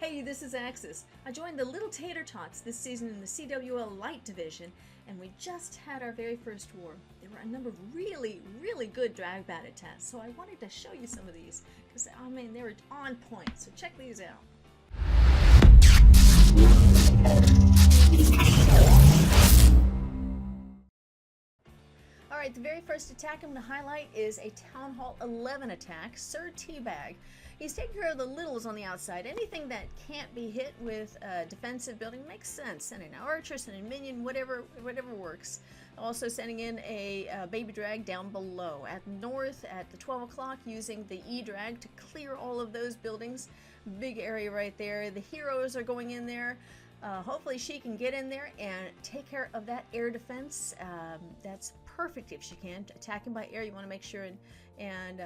Hey, this is Axis. I joined the Lil Tater Tots this season in the CWL Lite division, and we just had our very first war. There were a number of really good DragBat attacks, so I wanted to show you some of these, because, I mean, they were on point, so check these out. Alright, the very first attack I'm going to highlight is a Town Hall 11 attack, Sir Teabag. He's taking care of the littles on the outside. Anything that can't be hit with a defensive building makes sense. Sending an archer, sending a minion, whatever works. Also sending in a baby drag down below. At north, at the 12 o'clock, using the E-drag to clear all of those buildings. Big area right there. The heroes are going in there. Hopefully she can get in there and take care of that air defense. That's perfect if she can. Attacking by air, you want to make sure and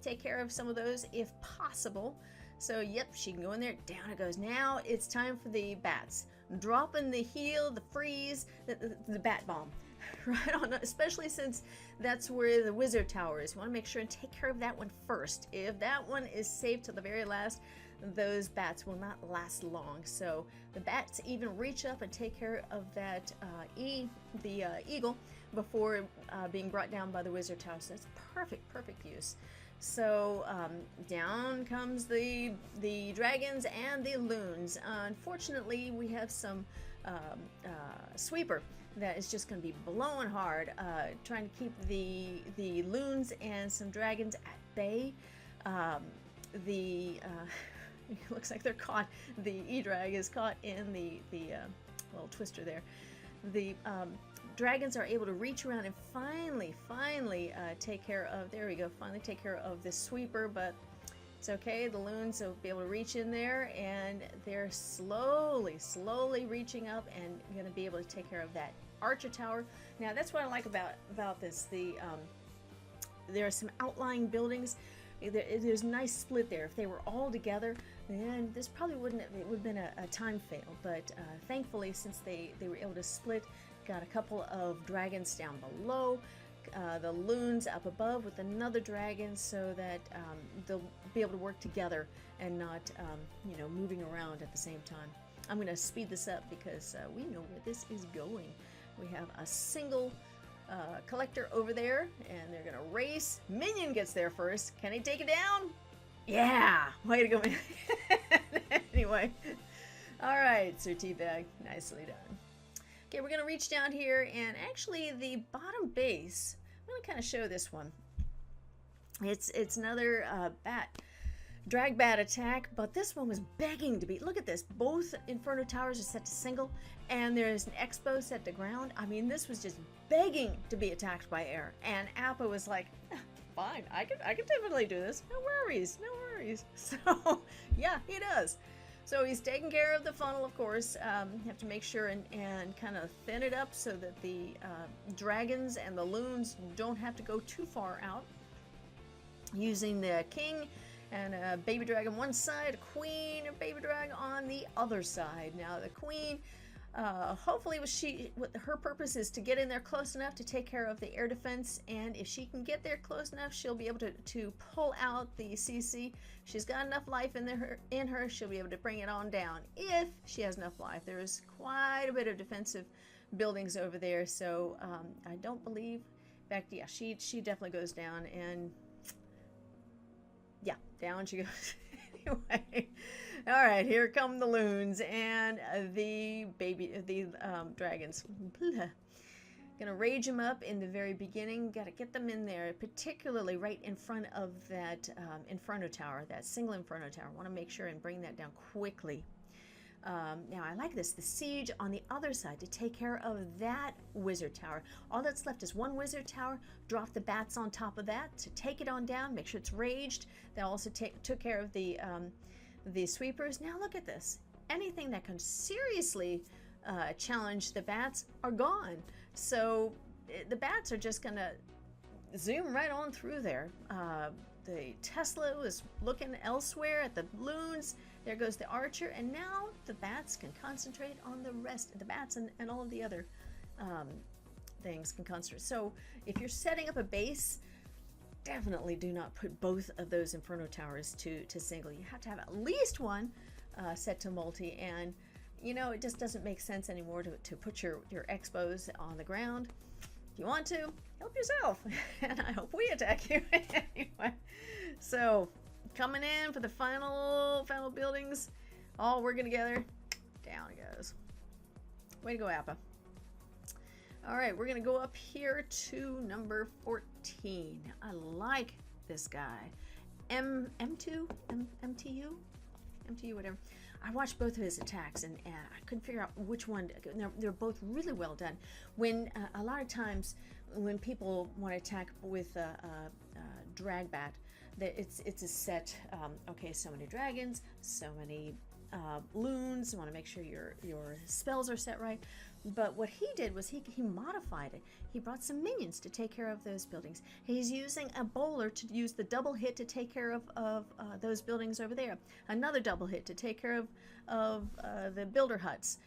take care of some of those if possible. So yep, she can go in there. Down it goes. Now it's time for the bats. Dropping the heal, the freeze, the bat bomb. Right on, especially since that's where the wizard tower is. You want to make sure and take care of that one first. If that one is saved to the very last, those bats will not last long. So the bats even reach up and take care of that eagle before being brought down by the wizard tower. So that's perfect use. So down comes the dragons and the loons. Unfortunately, we have some sweeper that is just going to be blowing hard, trying to keep the loons and some dragons at bay. It looks like they're caught. The E-drag is caught in the little twister there. The dragons are able to reach around and finally take care of, there we go, finally take care of the sweeper, but it's okay. The loons will be able to reach in there, and they're slowly reaching up and going to be able to take care of that archer tower. Now that's what I like about this. There are some outlying buildings. There's a nice split there. If they were all together, then this probably wouldn't have, it would have been a time fail. But thankfully, since they were able to split, got a couple of dragons down below, the loons up above with another dragon, so that they'll be able to work together and not moving around at the same time. I'm going to speed this up because we know where this is going. We have a single collector over there, and they're gonna race. Minion gets there first. Can he take it down? Yeah, way to go, man. Anyway, all right, Sir Teabag, nicely done. Okay, we're gonna reach down here, and actually the bottom base, I'm gonna kind of show this one. It's another DragBat attack, but this one was begging to be. Look at this. Both Inferno Towers are set to single, and there's an Expo set to ground. I mean, this was just begging to be attacked by air. And Appa was like, fine, I can definitely do this. No worries. So, yeah, he does. So he's taking care of the funnel, of course. You have to make sure and kind of thin it up so that the dragons and the loons don't have to go too far out. Using the king and a baby drag on one side, a queen, a baby drag on the other side. Now the queen, hopefully her purpose is to get in there close enough to take care of the air defense, and if she can get there close enough, she'll be able to pull out the CC. She's got enough life in her, she'll be able to bring it on down if she has enough life. There's quite a bit of defensive buildings over there, so I don't believe, in fact, yeah, she definitely goes down, and yeah, down she goes. Anyway, all right, here come the loons and the dragons. Gonna rage them up in the very beginning. Gotta get them in there, particularly right in front of that Inferno Tower, that single Inferno Tower. Want to make sure and bring that down quickly. Now I like this, the siege on the other side to take care of that wizard tower. All that's left is one wizard tower. Drop the bats on top of that to take it on down, make sure it's raged. They also took care of the sweepers. Now look at this. Anything that can seriously challenge the bats are gone. So the bats are just gonna zoom right on through there. The Tesla was looking elsewhere at the loons. There goes the archer, and now the bats can concentrate on the rest. The bats and all of the other things can concentrate. So if you're setting up a base, definitely do not put both of those Inferno Towers to single. You have to have at least one set to multi, and you know, it just doesn't make sense anymore to put your expos on the ground. If you want to, help yourself, and I hope we attack you anyway. So coming in for the final buildings, all working together. Down it goes. Way to go, Appa. All right, we're gonna go up here to number 14. I like this guy. MTU, whatever. I watched both of his attacks, and I couldn't figure out which one. They're both really well done. When a lot of times when people want to attack with DragBat, it's a set. Okay, so many dragons, so many loons. You want to make sure your spells are set right. But what he did was he modified it. He brought some minions to take care of those buildings. He's using a bowler to use the double hit to take care of those buildings over there. Another double hit to take care of the builder huts.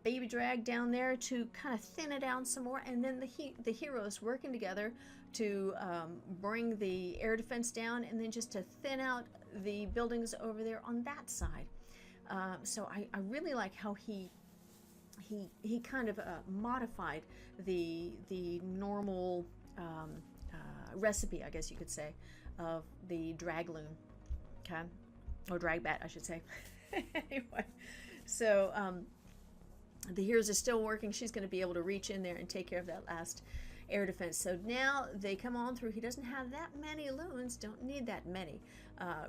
Baby drag down there to kind of thin it out some more, and then the heroes working together to bring the air defense down, and then just to thin out the buildings over there on that side. So I really like how he kind of modified the normal recipe, I guess you could say, of the drag loon, okay, or DragBat, I should say. Anyway, so the heroes are still working. She's going to be able to reach in there and take care of that last air defense. So now they come on through. He doesn't have that many loons, don't need that many,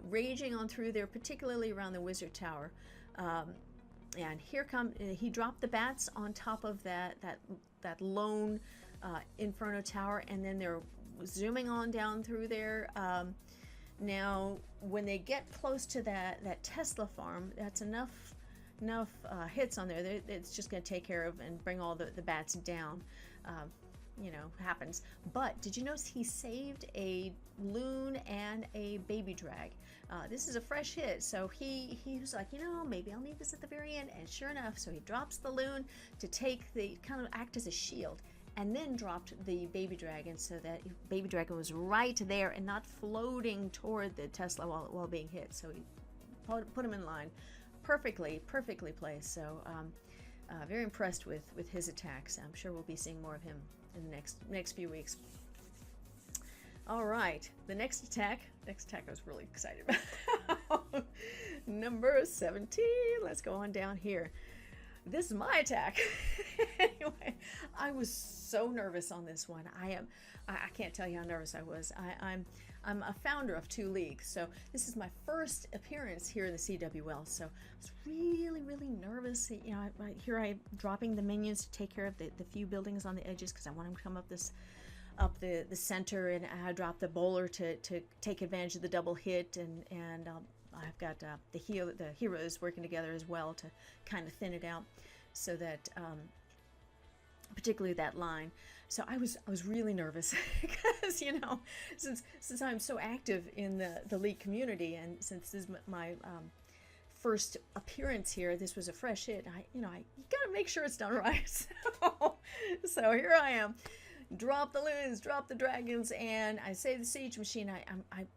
raging on through there, particularly around the wizard tower. And here he dropped the bats on top of that lone Inferno tower, and then they're zooming on down through there. Now, when they get close to that Tesla farm, that's enough hits on there. It's just going to take care of and bring all the bats down. You know, happens. But did you notice he saved a loon and a baby drag? This is a fresh hit, so he was like, you know, maybe I'll need this at the very end, and sure enough, so he drops the loon to kind of act as a shield, and then dropped the baby dragon, so that baby dragon was right there and not floating toward the Tesla while being hit. So he put him in line perfectly placed. So very impressed with his attacks. I'm sure we'll be seeing more of him in the next few weeks. All right, the next attack I was really excited about. Number 17. Let's go on down here. This is my attack. Anyway, I was so nervous on this one. I can't tell you how nervous I was. I'm a founder of 2 leagues, so this is my first appearance here in the CWL. So I was really nervous. You know, here I dropping the minions to take care of the few buildings on the edges, because I want them to come up the center, and I dropped the bowler to take advantage of the double hit, and I've got the heroes working together as well to kind of thin it out, so that particularly that line. So I was really nervous because, you know, since I'm so active in the league community, and since this is my first appearance here, this was a fresh hit. You gotta make sure it's done right. So here I am. Drop the loons, drop the dragons, and I say the siege machine.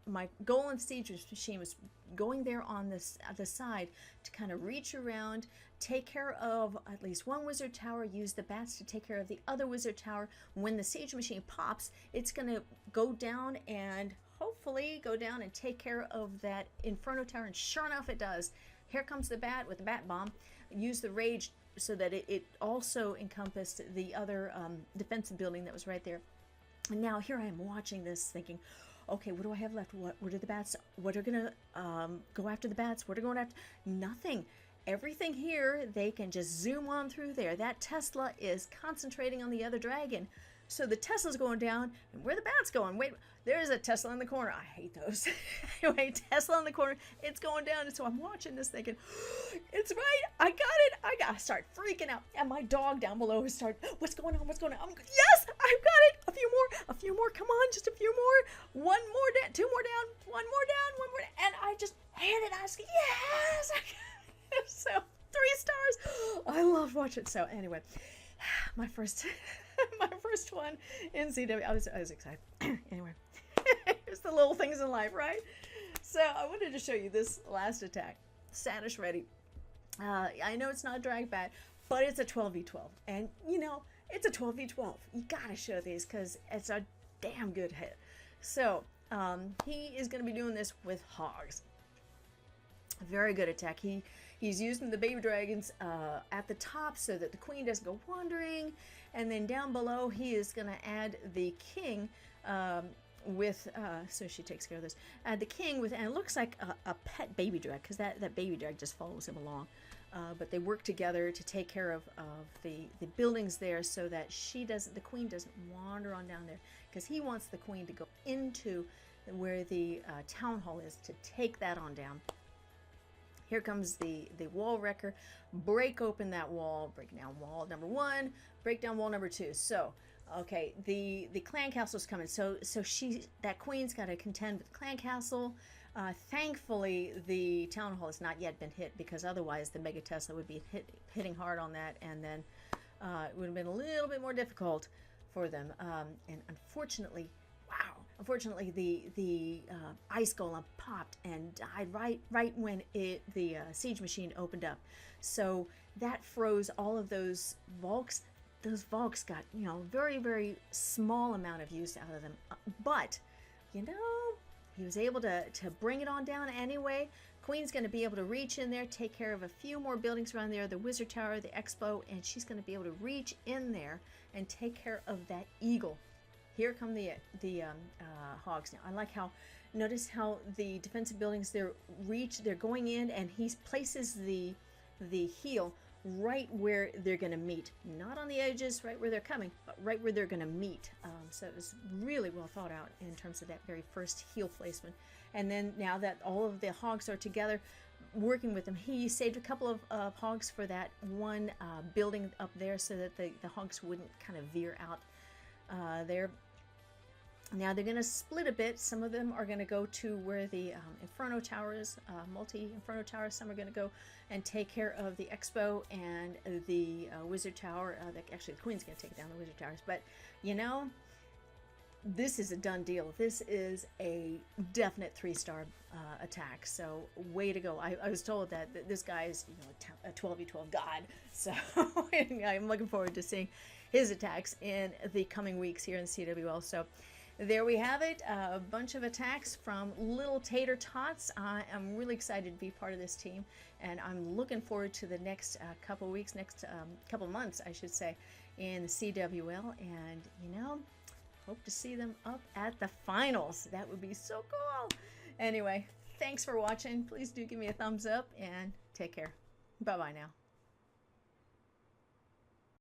My goal in siege machine was going there on the side to kind of reach around, take care of at least one wizard tower, use the bats to take care of the other wizard tower. When the siege machine pops, it's going to go down and hopefully go down and take care of that Inferno tower, and sure enough it does. Here comes the bat with the bat bomb. Use the rage so that it also encompassed the other defensive building that was right there. And now here I am watching this thinking, okay, what do I have left? What are the bats? What are going to go after the bats? What are going after? Nothing. Everything here, they can just zoom on through there. That Tesla is concentrating on the other dragon. So the Tesla's going down, and where the bat's going? Wait, there's a Tesla in the corner. I hate those. Anyway, Tesla in the corner, it's going down. And so I'm watching this thinking, it's right, I got it. I start freaking out. And my dog down below start, what's going on? What's going on? Yes, I've got it. A few more. Come on, just a few more. One more down, 2 more down, one more down. And I just handed it. I was like, yes, I got it. So 3 stars. I love watching. So anyway, my first one in CW. I was excited. Anyway, here's the little things in life, right? So I wanted to show you this last attack. Status ready. I know it's not DragBat, but it's a 12v12. And, you know, it's a 12v12. You gotta show these because it's a damn good hit. So, he is going to be doing this with hogs. Very good attack. He's using the baby dragons at the top so that the queen doesn't go wandering. And then down below, he is going to add the king with, so she takes care of this. Add the king with, and it looks like a pet baby drag, because that baby drag just follows him along. But they work together to take care of the buildings there so that the queen doesn't wander on down there, because he wants the queen to go into where the town hall is to take that on down. Here comes the wall wrecker. Break open that wall. Break down wall number 1. Break down wall number 2. So, okay, the clan castle's coming. So that queen's got to contend with the clan castle. Thankfully, the town hall has not yet been hit, because otherwise the Mega Tesla would be hitting hard on that, and then it would have been a little bit more difficult for them. And unfortunately, the ice golem popped and died right when the siege machine opened up. So that froze all of those Valks. Those Valks got, you know, very, very small amount of use out of them. But, you know, he was able to bring it on down anyway. Queen's going to be able to reach in there, take care of a few more buildings around there, the Wizard Tower, the Expo, and she's going to be able to reach in there and take care of that eagle. Here come the hogs. Now, I like notice how the defensive buildings, they're going in, and he places the heel right where they're going to meet. Not on the edges, right where they're coming, but right where they're going to meet. So it was really well thought out in terms of that very first heel placement. And then now that all of the hogs are together, working with them, he saved a couple of hogs for that one building up there so that the hogs wouldn't kind of veer out there. Now they're going to split a bit. Some of them are going to go to where the Inferno Towers, multi-Inferno Towers. Some are going to go and take care of the Expo and the Wizard Tower. Actually, the Queen's going to take down the Wizard Towers. But, you know, this is a done deal. This is a definite 3-star attack. So, way to go. I was told that this guy is, you know, a 12v12 god. So, I'm looking forward to seeing his attacks in the coming weeks here in CWL. So, there we have it, a bunch of attacks from Lil Tater Tots. I am really excited to be part of this team, and I'm looking forward to the next couple weeks, couple months, I should say, in the CWL, and, you know, hope to see them up at the finals. That would be so cool. Anyway, thanks for watching. Please do give me a thumbs up, and take care. Bye-bye now.